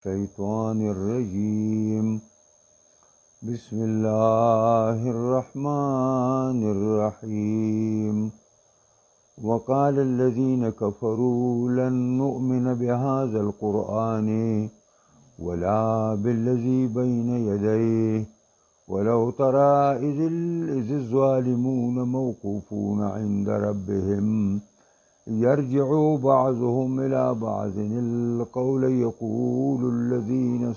الشيطان الرجيم بسم الله الرحمن الرحيم وقال الذين كفروا لن نؤمن بهذا القرآن ولا بالذي بين يديه ولو ترى إذ الظالمون موقوفون عند ربهم يرجع بعضهم إلى بعض القول يقول الذين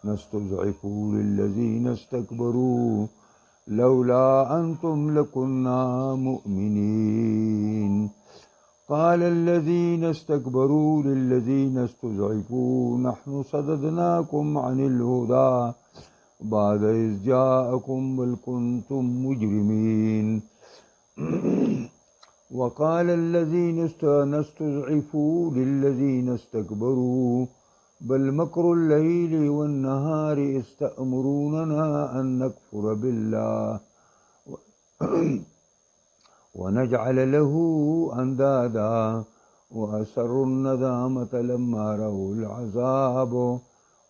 استضعفوا للذين استكبروا لولا أنتم لكنا مؤمنين قال الذين استكبروا للذين استضعفوا نحن صددناكم عن الهدى بعد إذ جاءكم بل كنتم مجرمين وقال الذين استضعفوا للذين استكبروا بل مكر الليل والنهار إذ تأمروننا أن نكفر بالله ونجعل له أندادا وأسروا الندامة لما رأوا العذاب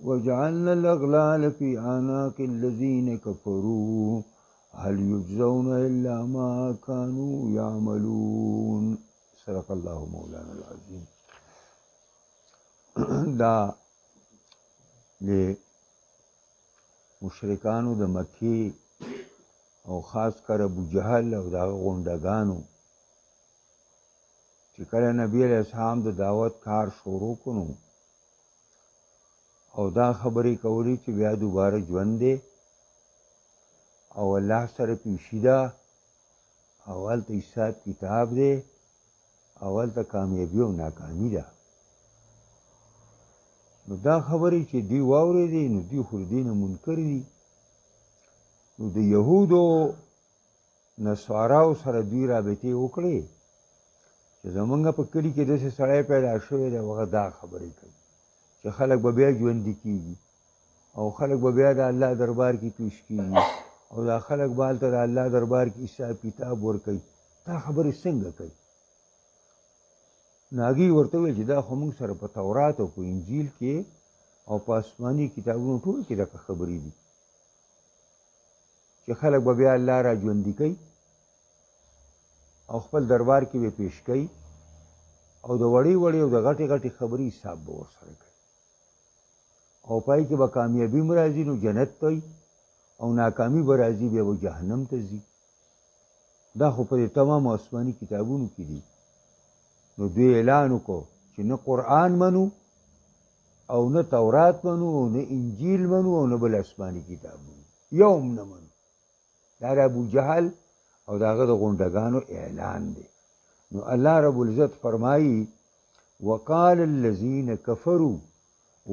وجعلنا الأغلال في أعناق الذين كفروا هل يجزون إلا ما كانوا يعملون صدق الله مولانا العظيم. دا مشرکانو د مکی او خاص کر ابو جهل او دا غونډګانو چې کله نبی علیہ السلام د دعوت کار شروع کړو او دا خبرې کولی چې بیا دوباره ژوند دی او الله سره پیشي ده اول ته حساب کتاب دی اول ته کامیابی او ناکامی ده نو دا خبرې چې دی واورېدې نو دی خو دې نه منکر دي نو د یهودو نصاراو سره دوی رابطې وکړې چې زمونږ په کلي کې داسې سړی پیدا شوی دی هغه دا خبرې کوي چې خلک به بیا ژوندي کېږي او خلک به بیا د الله دربار کې پیش کېږي او دا خلک به هلته د الله دربار کې حساب کتاب ورکوي دا خبرې څنګه کوي نو هغې ورته وویل چې دا خو موږ سره په تورات او په انجیل کې او په آسماني کتابونو ټول کې دغه خبرې دي چې خلک به بیا الله را ژوندي کوي او خپل دربار کې به پیش کوي او د وړې وړې او د غټې غټې خبرې حساب به ورسره کوي او پای کې به کامیابي هم راځي نو جنت ته او ناکامي به راځي بیا به جهنم ته ځي دا خو په دې تمامو آسماني کتابونو کې دي نو دوی اعلان وکړو چې نه قرآن منو او نه تورات منو او نه انجیل منو او نه بل آسماني کتاب منو یو هم نه منو دا د ابو جهل او د هغه د غونډګانو اعلان دی نو الله رب العزت فرمایي وقال الذین کفروا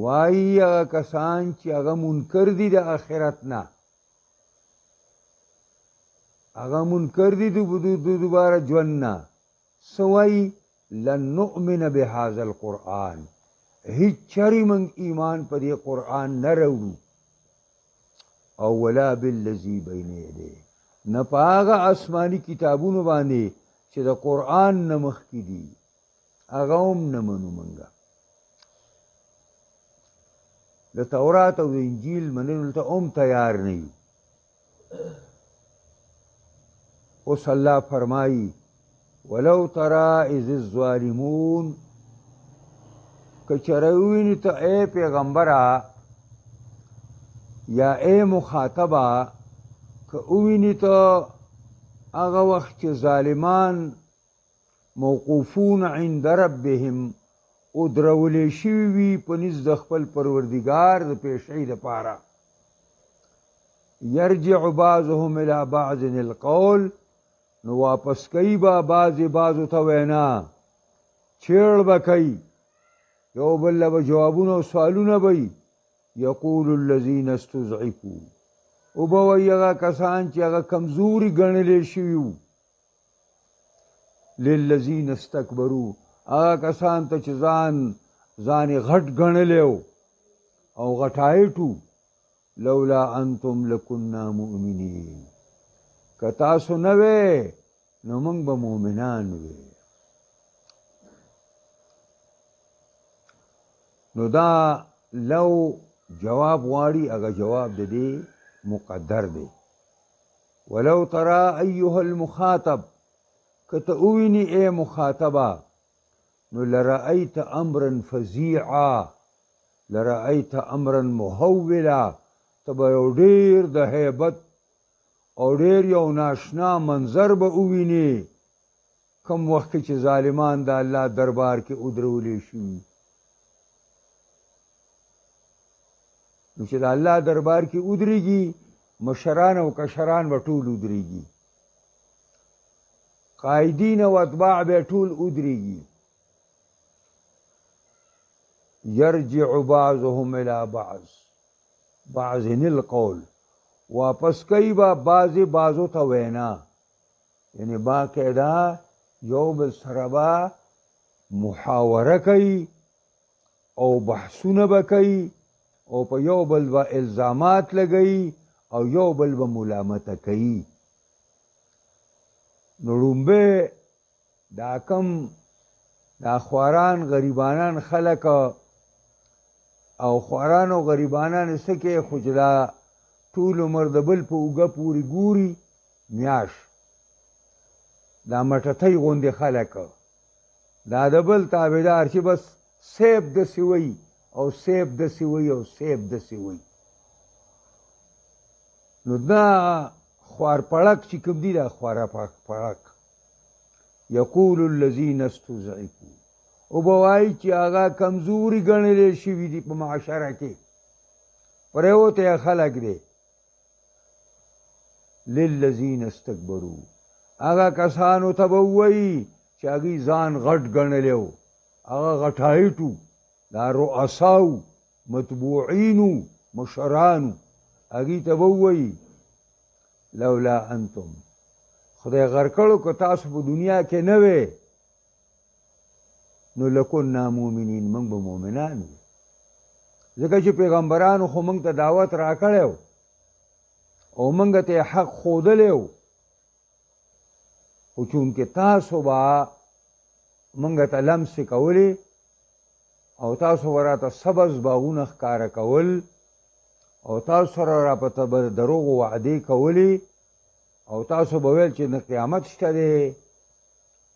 وایي هغه کسان چې هغه منکر دي د آخرت نه هغه منکر دي د دوباره ژوند نه څه وایي لن نؤمن بهذا القرآن هیڅ چرې موږ ایمان په دې قرآن نه راوړو او ولا بالذي بین یدیه نه په هغه آسماني کتابونو باندې چې د قرآن نه مخکې دي هغه هم نه منو موږ د تورات او د انجیل منلو ته هم تیار نه یو اوس الله فرمایي ولو ترى اذ الظالمون که چېرې ووینې ته ای پیغمبره یا ای مخاطبه که ووینې ته هغه وخت چې ظالمان موقوفون عند ربهم ودرولې شوي وي په نزد د خپل پروردګار د پیشۍ دپاره یرجع بعضهم الى بعض القول نو واپس کوي به بعضو ته وینا چیړ به کوي یو بل له به جوابونه او سوالونه به وي یقول الذین استضعفوا او به وایي هغه کسان چې هغه کمزوري ګڼلې شوي وو للذین استکبروا هغه کسان ته چې ځان یې غټ ګڼلی و او غټایټ و لولا انتم لکنا مؤمنین که تاسو نه وې نو موږ به مؤمنان وې نو دا لو جواب غواړي هغه جواب د دې مقدر دی ولو ترى ایها المخاطب که ته وویني ای مخاطبه نو لرأیت امرا فظیعا لرأیت امرا محولا ته به یو ډېر د هیبت او ډېر یو ناشنا منظر به ووینې کم وخت چې ظالمان د الله دربار کې ودرولی شي نو چې د الله دربار کې ودرېږي مشران او کشران به ټول ودرېږي قائدین او اتباع به ټول ودرېږي یرجع بعضهم الى بعض القول واپس کوي با بعضې بعضو ته وینا یعنی باقاعده یو بل سره به محاوره کوي او بحثونه به کوي او په یو بل به الزامات لګوي او یو بل به ملامته کوي نو لومبه دا کم دا خواران غریبانان خلک او خواران او غریبانان څه کې خو چې دا ټول عمر د بل په اوږه پورې ګوري میاش دا مټتۍ غوندې خلک دا د بل تابعدار چې بس سیب داسې وی او سیب داسې وی او سیب داسې وی نو دا خوار پړک چې کوم دي دا خواره پړک یقول الذین استضعفوا او به وایي چې هغه کمزوري ګڼلی شوي دي په معاشره کې پرېوتی خلک دی للذین استکبروا هغه کسانو ته به ووایي چې هغوی ځان غټ ګڼلی و هغه غټایټو دا رؤساو مطبوعینو مشرانو هغوی ته به ووایي لولا انتم خدای غر کړو که تاسو په دنیا کې نه وې نو لکنا مؤمنین موږ به مؤمنان وي ځکه چې پیغمبرانو خو موږ ته دعوت راکړی و او موږ ته حق ښودلی و خو چونکې تاسو به موږ ته لمسې کولې او تاسو به راته سبز باغونه ښکاره کول او تاسو سره راپته به دروغو وعدې کولې او تاسو به ویل چې نه قیامت شته دی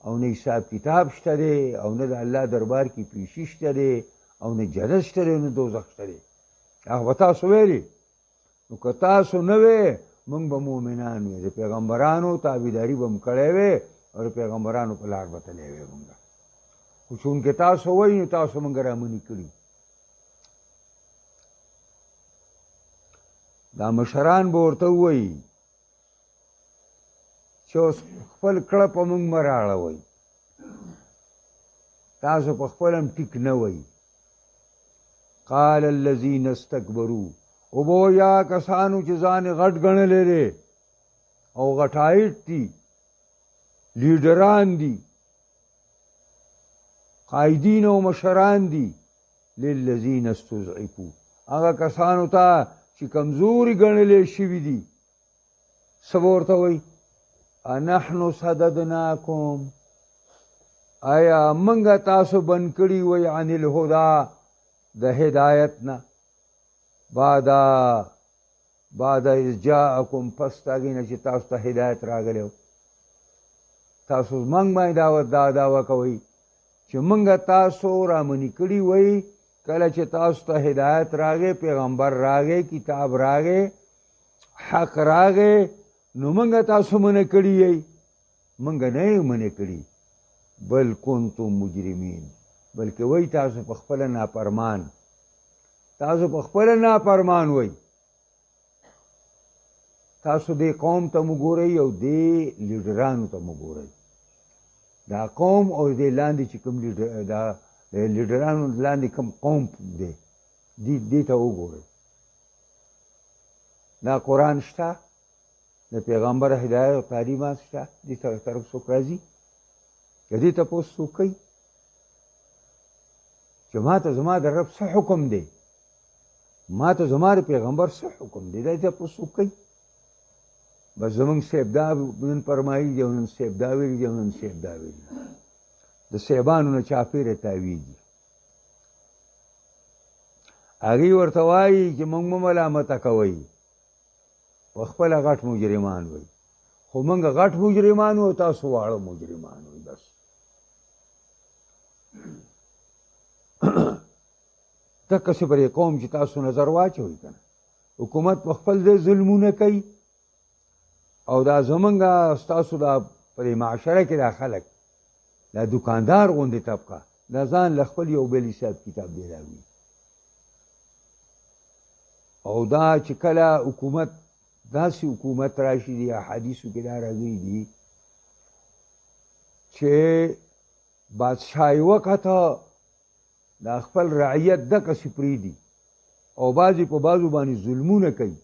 او نه حساب کتاب شته دی او نه د الله دربار کې پیشي شته دی او نه جنت شته دی او نه دوزخ شته دی هغه به تاسو ویلې نو که تاسو نه وې موږ به مؤمنان وې د پیغمبرانو تابعداري به م کړی وې او د پیغمبرانو په لار به تللی وې موږ خو چونکې تاسو وایي نو تاسو موږ رامنې کړي دا مشران به ورته ووایي چې اوس خپل کړه په موږ مه راړوئ تاسو په خپل هم ټیک نه وئ قال الذین استکبروا او به یا کسانو چې ځان یې غټ ګڼلی دی او غټایټ دي لیډران دي قائدین او مشران دي للذین استضعفوا هغه کسانو ته چې کمزوري ګڼلی شوي دي څه به ورته وایي انحنو صددناکم آیا منګه تاسو بند کړي وی عن الهدا د هدایت نه بعد اذ جاءکم پس تاګې نه چې تاسو ته هدایت راغلی تاسو موږ باندې دعوه کوئ چې منګه تاسو رامنې کړي وی کله چې تاسو ته هدایت راغی پیغمبر راغی کتاب راغی حق راغی نو منګه تاسو منع کړي یئ منګه نه یې منع کړي بل کنتم مجرمین بلکې وای تاسو په خپله نافرمان تاسو په خپله نافرمان وای تاسو دې قوم ته مو ګورئ او دې لیډرانو ته مو ګورئ دا قوم او دې لاندې چې کوم دا لیډرانو لاندې کوم قوم دی دې ته وګورئ دا قرآن شته د پیغمبر هدایت او تعلیمات شته دې طرف څوک راځي که دې تپوس څوک کوي چې ما ته زما د رب څه حکم دی ما ته زما د پیغمبر څه حکم دی دا تپوس څوک کوي بس زمونږ صاحب دا نن فرمایي دی او نن صاحب دا ویلي دی او نن صاحب دا ویلي د صاحبانو نه چاپېره تاویږي هغې ورته وایي چې موږ مه ملامته کوئ په خپله غټ مجرمان وئ خو موږ غټ مجرمان وو تاسو واړه مجرمان وئ بس دقسې پر قوم چې تاسو نظر واچوئ که نه حکومت په خپل ځای ظلمونه کوي او دا زمونږ ستاسو دا په دې معاشره کې دا خلک دا دکاندار غوندې طبقه دا ځان له خپل یو بل حساب کتاب دی راوي او دا چې کله حکومت داسې حکومت راشي دی احادیثو کې دا راغلي دي چې بادشاهي وخته دا خپل رعیت دقسې پرېږدي او بعضې په بعضو باندې ظلمونه کوي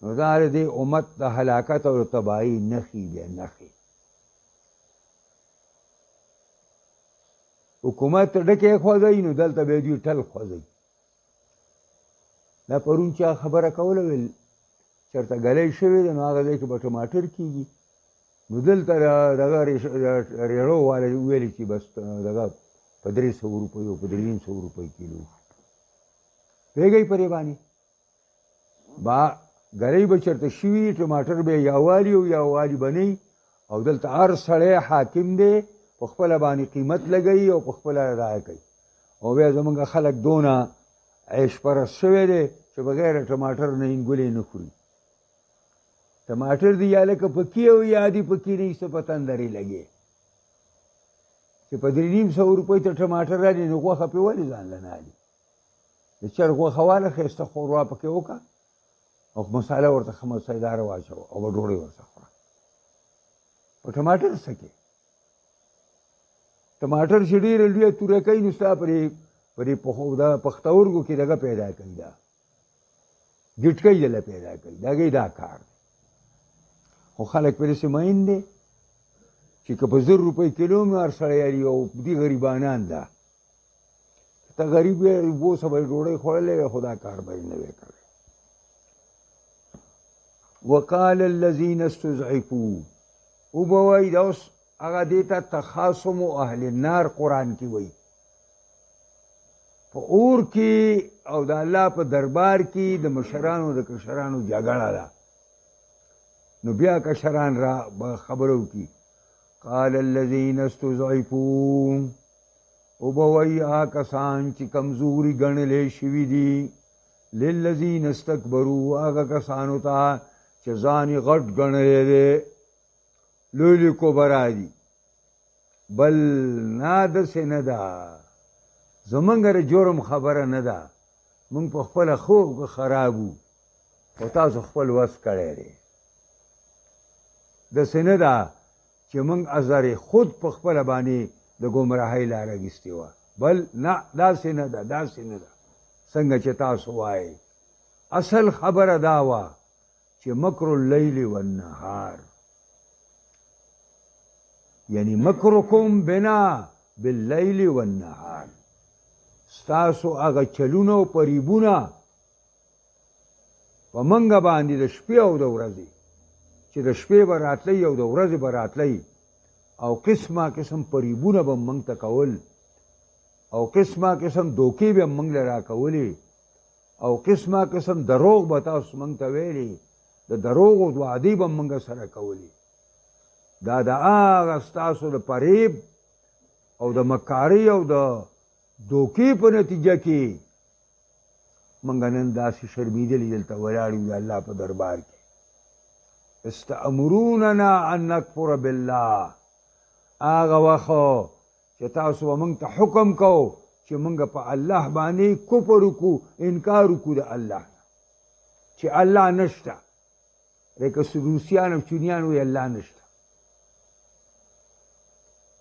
نو دا د دې امت د هلاکت او د تباهۍ نښې دی نښې حکومت ډکې خوځوي نو دلته به دوی ټل خوځوي دا پرون چا خبره کوله ویل چېرته ګلی شوی دی نو هغه ځای کې به ټماټر کېږي نو دلته دغه ریړو والا ویلې چې بس دغه په 300 روپیو په 300 روپۍ کیلو پوهېږئ پرې باندې با ګلی به چېرته شوي ټماټر به یا والي او یا والي به نه او دلته هر سړی حاکم دی په خپله باندې قیمت لګوي او په خپله رایه کوي او بیا زمونږ خلک دونه عیش پرست شوی دی چې بغیر ټماټر نه انګولې نه خوري ټماټر دی یا لکه پکې او یا دي پکې نه څه په تندرې لګي چې په 300 روپۍ ته ټماټر راځي نو غوښه پې ولې ځان له نه علي د چرګ غوښه واله ښایسته ښوروا پکې وکړه او مساله ورته ښه مسایداره واچوه او به ډوډۍ ورڅخه خوره په ټماټر څه کې ټماټر چې ډېره لویه توره کوي نو ستا پرې پښتورګو کې دغه پیدا کوي دا ګټکۍ دله پیدا کوي د هغې دا کار دی خو خلک پرې داسې مین دی چې که په 1000 روپۍ کیلو مې هر سړی یاري او دې غریبانان ده ته غریب یې اوسه به یې ډوډۍ خوړلی وی خو دا کار به یې نه وی کړی وقال الذین استضعفوا اوبه وایي دا اوس هغه دې ته تخاصم اهل النار قرآن کې وایي په اور کې او د الله په دربار کې د مشرانو د کشرانو جګړه ده نو بیا کشران را خبرو کی قال الذین استضعفوا اوبه وایي هغه کسان چې کمزوري ګڼلې شوي دي للذین استکبروا هغه کسانو ته چې ځان یې غټ ګڼلی دی لوی لوی کبرا دي بل نه داسې نه ده زمونږ د جرم خبره نه ده مونږ په خپله خوب خراب وو خو تاسو خپل وس کړی دی داسې نه ده چې مونږ ازر خود په خپله باندې د ګمراهۍ لاره اخیستې وه بل نه داسې نه ده داسې نه ده څنګه چې تاسو وایئ اصل خبره دا وه چې مکر اللیل والنهار یعنی مکرکم بنا باللیل والنهار ستاسو هغه چلونه او پریبونه په منګه باندې د شپې او د ورځې چې د شپې به راتلی او د ورځې به راتلی او قسمه قسم پریبونه به موږ ته کول او قسمه قسم دوکې به موږ له راکولې او قسمه قسم دروغ به تاسو موږ ته ویلې د دروغو وعدې به موږ سره کولې دا د هغه ستاسو د فریب او د مکارۍ او د دوکې په نتیجه کې موږ نن داسې شرمېدلي دلته ولاړ یو د الله په دربار کې استأمروننا ان نکفر بالله هغه وخت چې تاسو به موږ ته حکم کو چې موږ په الله باندې کفر وکړو انکار وکړو د الله چې الله نشته لکه روسیان او چینیان وایي الله نشته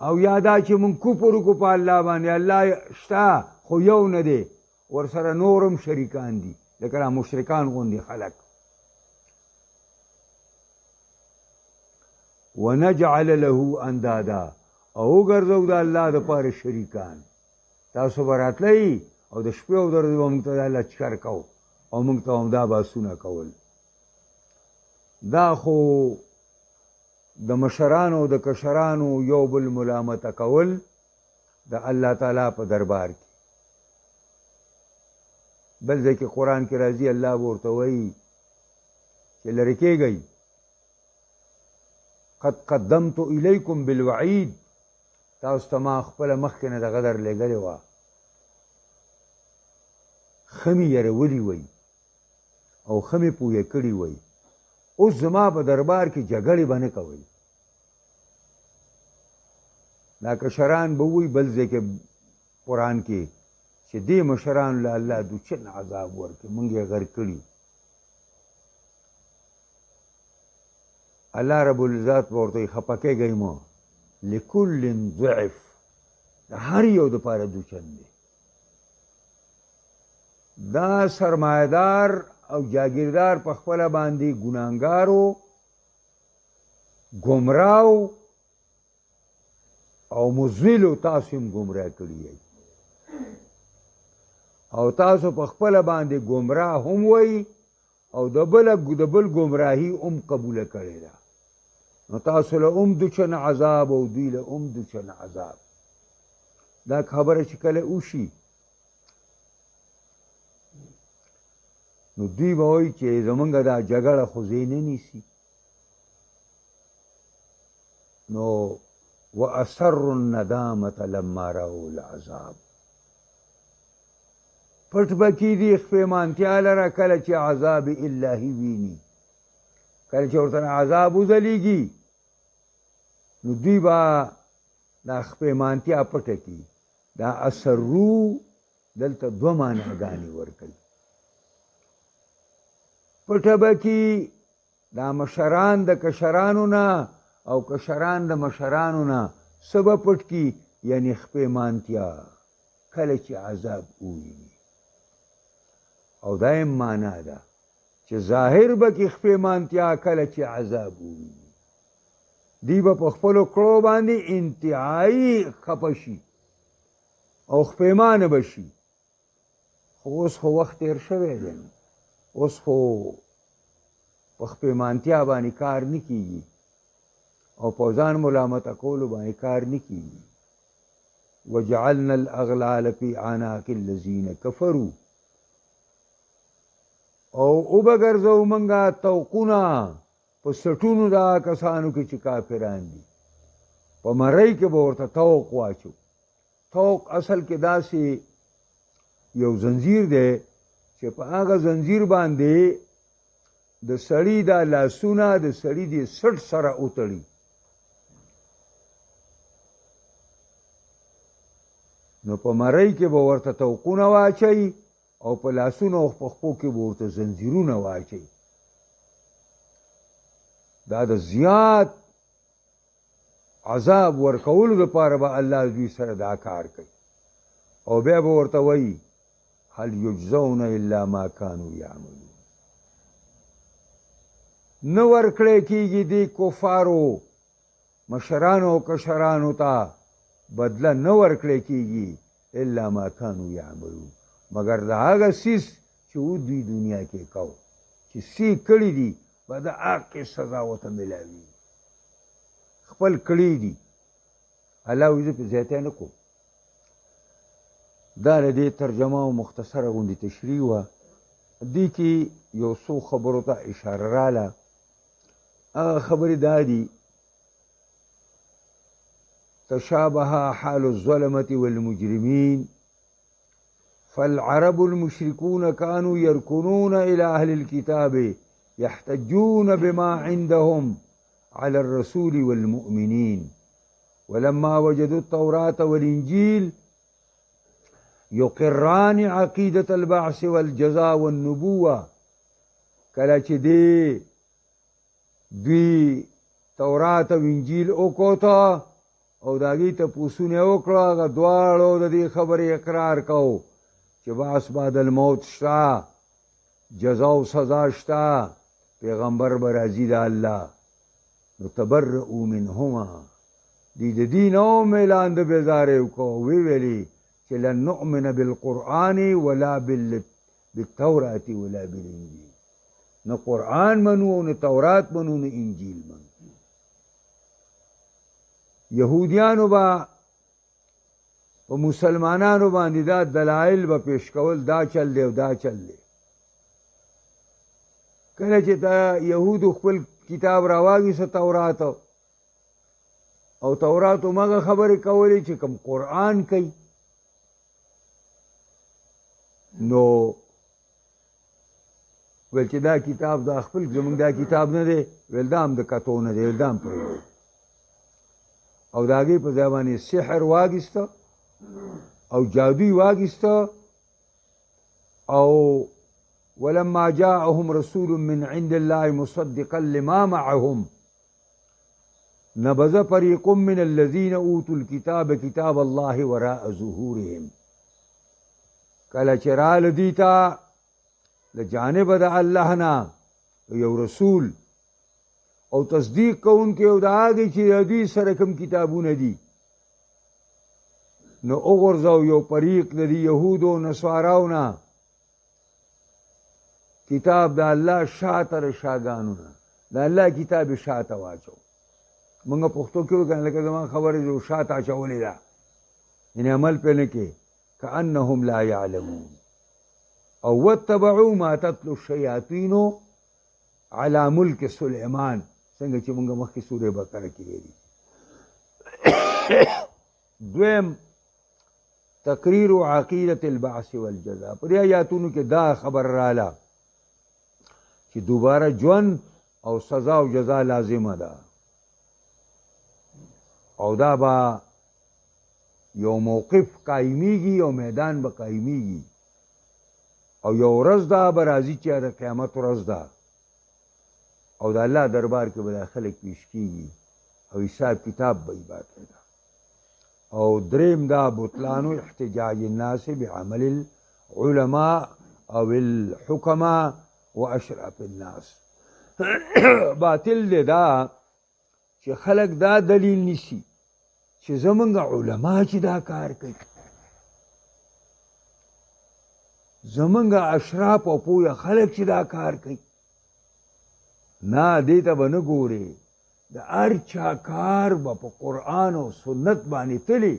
او یادا چې مونږ کفر وکړو په الله باندې الله شته خو یو نه دی ورسره نورم شریکان دي لکه دا مشرکان غوندې خلک ونجعل له اندادا او وګرځو د الله دپاره شریکان تاسو به راتلی او د شپې او د ورځې به مونږ ته دا لچکر کو او مونږ ته همدا باسونه کول دا خو د مشرانو د کشرانو یو بل ملامته کول د الله تعالی په دربار کې بل ځای کې قرآن کې راځي الله به ورته وایي چې لرې کېږئ قد قدمت الیکم بالوعید تاسو ته ما خپله مخکې نه دغه در لېږلې وه ښه مې یرولي وی او ښه مې پویه کړي وی اوس زما په دربار کې جګړې به نه کوئ دا کشران به وایي بل ځای کې قرآن کې چې دې مشرانو له الله دوچن عذاب ورکړي موږ یې غر کړي الله رب العزت به ورته وایي خفه کېږئ مه لکل ضعف د هر یو دپاره دوچن دی دا سرمایهدار او جاگیردار په خپله باندې ګناهګارو ګمراو او مزلو تاسو هم ګمراه کړي یئ او تاسو په خپله باندې ګمراه هم وئ او د بل ګمراهي هم قبوله کړې ده نو تاسو له هم دوچن عذاب او دوی له هم دوچن عذاب دا خبره چې کله وشي نو دوی به وایي چې زمونږ دا جګړه خو ځای نه نیسي نو واسروا الندامة لما رأوا العذاب پټ به کېږي خپېمانتیا لره کله چې عذاب الهي ویني کله چې ورته عذاب وځلیږي نو دوی به دا خپېمانتیا پټه کړي دا اسرو دلته دوه معناګانې ورکوي پټه به کړي دا مشران د کشرانو نه او کشران د مشرانو نه څه به پټ کړي یعنې خپېمانتیا کله چې عذاب وویني او دا یې معنا ده چې ظاهر به کې خپېمانتیا کله چې عذاب وویني دی به په خپلو کړو باندې انتهایي خفه شي او خپېمانه به شي خو اوس خو وخت تېر شوی دی اوس خو په خپېمانتیا باندې کار نه کېږي او په ځان ملامته کولو باندې کار نه کېږي وجعلنا الاغلال فی اعناق الذین کفروا او وبګرځو منګه توقونه په سټونو دا کسانو کې چې کافران دي په مرۍ کې به ورته توق واچو توق اصل کې داسې یو زنځیر دی چې په هغه زنځیر باندې د سړي دا لاسونه د سړي د سټ سره وتړي نو په مرۍ کې به ورته توقونه واچئ او په لاسونو او په خپو کې به ورته زنځیرونه واچئ دا د زیات عذاب ورکولو دپاره به الله دوی سره دا کار کوي او بیا به ورته وایي هل یجزون الا ما کانوا یعملون نه ورکړی کېږي دې کفارو مشرانو او کشرانو ته بدله نه ورکړی کېږي الا ما کانوا یعملون مگر د هغه څیز چې و دوی دنیا کې کو چې سی کړي دي به د هغې سزا ورته میلاوي خپل کړي دي الله وایي زه پې زیاتی نه کوم دا د دې ترجمه او مختصره غوندې تشریح وه دې کې یو څو خبرو ته اشاره راله هغه خبرې دا دي تشابه حال الظلمة والمجرمين فالعرب المشركون كانوا يركنون إلى أهل الكتاب يحتجون بما عندهم على الرسول والمؤمنين ولما وجدوا التوراة والإنجيل يقران عقيدة البعث والجزاء والنبوة کله چې دوی تورات او انجیل وکوته او د هغې تپوسونه یې وکړه هغه دواړو د دې خبرې اقرار کو چې بعث بعد الموت شته جزا او سزا شته پیغمبر به راځي د الله نو تبرؤوا منهما دی د دې نه هم اعلان د بېزارۍ وکړو ویې ویلې چې لن نؤمن بالقرآن ولا بالتوراة ولا بالانجیل نه قرآن منو نه تورات منو نه انجیل منو یهودیانو با په مسلمانانو باندې دا دلایل به پیش کول دا چل دی او دا چل دی. کله چې دا یهودو خپل کتاب راواغېسته تورات او تورات همغه خبرې کولې چې کوم قرآن کوي، نو ویل چې دا کتاب دا خپل زمونږ دا کتاب نه دی، ویل دا هم د کتو نه دی، ویل دا هم پرېږدئ. او د هغې په ځای باندې سحر واخېسته او جادوی واخېسته. او ولما جاءهم رسول من عند الله مصدقا لما معهم نبذ فريق من الذين اوتوا الكتاب كتاب الله وراء ظهورهم. کله چې راله دوی ته له جانبه د الله نه یو رسول او تصدیق کوونکی او د هغې چې د دوی سره کوم کتابونه دي، نو وغورځو یو فریق د دې یهودو او نصاراو نه کتاب د الله شاته د شاګانو نه د الله کتاب یې شاته واچو. مونږ پښتو کې وایو که نه، لکه زما خبره چې شاته اچولې ده، یعنې عمل پرې نه کې، کأنهم لا یعلمون. او واتبعوا ما تتلو الشیاطین علی ملک سلیمان، څنګه چې مونږ مخکې سورې بقره کې ویلي. دویم تقریر عقیدة البعث والجزاء. پر آیاتونو کې دا خبر رااله چې دوباره ژوند او سزا او جزا لازمه ده، او دا به یو موقف قایمیږي او میدان به قایمیږي، او یو ورځ دا به راځي چې د قیامت ورځ ده، او د الله دربار کې به دا خلک پیش کیږي او حساب کتاب به یې باقاعده. او دریم دا بطلان احتجاج الناس بعمل العلماء او الحکماء و اشراف الناس. باطل دی دا چې خلک دا دلیل نیسي چې زمونږ علما چې دا کار کوي، زمونږ اشراف او پوهه خلک چې دا کار کوي، نه دې ته به نه ګورې. د هر چا کار به په قرآن او سنت باندې تلي،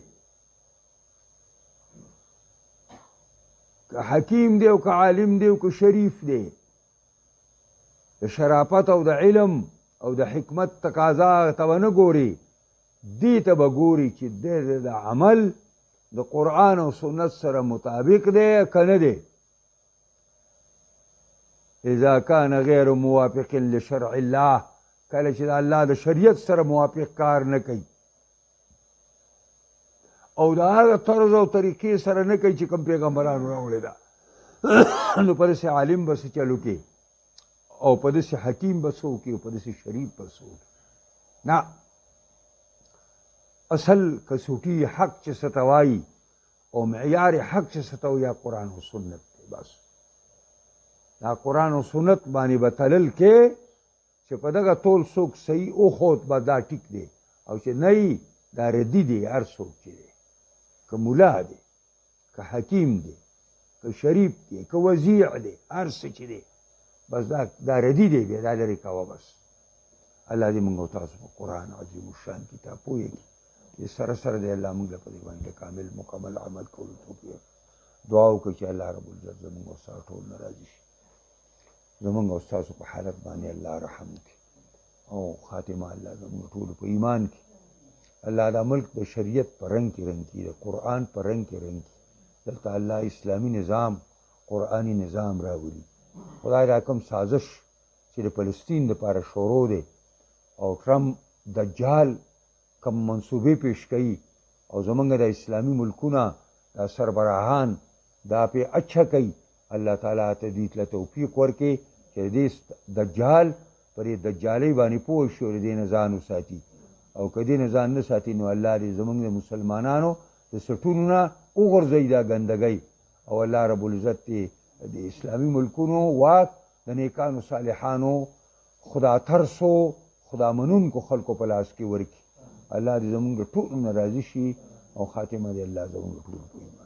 که حکیم دی او که عالم دی او که شریف دی، د شرافت او د علم او د حکمت تقاضا ته به نه ګوري، دې ته به ګوري چې د عمل د قرآن او سنت سره مطابق دی که نه دی. اذا کان غیر موافق لشرع الله، کله چې د الله د شریعت سره موافق کار نه کوي او د هغه طرز او طریقې سره نه کوي چې کوم پیغمبرانو راوړې ده، نو په داسې عالم به څه چلو کې او په داسې حکیم به څه وکړي او په داسې شریف به څه وکړي. نه، اصل کسوټي حق چې څه ته وایي او معیار حق چې څه ته وایي قرآن او سنت دی. بس دا قرآن او سنت باندې به تلل کې چې په دغه ټول څوک صحیح وښود به دا ټیک دی، او چې نه یي دا ردي دی. هر څوک چې دی، که ملا دی، که حکیم دی، که شریف دی، که وزیع دی، هر څه چې دی بس دا ردي دی، بیا دا لرې کوه. بس الله دې موږ او تاسو په قرآن عظیم الشان کتاب پوهې کړي، سره سره دی الله موږ له په دې باندې کامل مکمل عمل کولو توفیق. دعا وکړو چې الله رب العزت زموږ او ستاسو ټول نه راضي شي، زمونږ او ستاسو په حالت باندې الله رحم وکړي او خاتمه الله زمونږ ټولو په ایمان کې. الله دا ملک د شریعت په رنګ کې رنګ کړي، د قرآن په رنګ کې رنګ کړي. دلته الله اسلامي نظام، قرآني نظام راولي. خدای دا کوم سازش چې د فلسطین دپاره شروع دی او ټرمپ دجال کوم منصوبې پیش کوي او زمونږ د اسلامي ملکونه دا سربراهان دا پې اچھا کوي، الله تعالی ته دې ته توفیق ورکړي چې دې دجال پر دجالۍ باندې پوه شي او دې نه ځان وساتي، او که دې نه ځان نه ساتي نو الله دې زمونږ د مسلمانانو د سټونو نه وغورځوي دا ګندګۍ، او الله رب العزت دې د اسلامي ملکونو واک د نیکانو صالحانو خدا ترسو خدا منونکو خلکو په لاس کې ورکړي. الله دې زمونږ ټولو نه راضي شي او خاتمه دې الله زمونږ ټولو په ایمان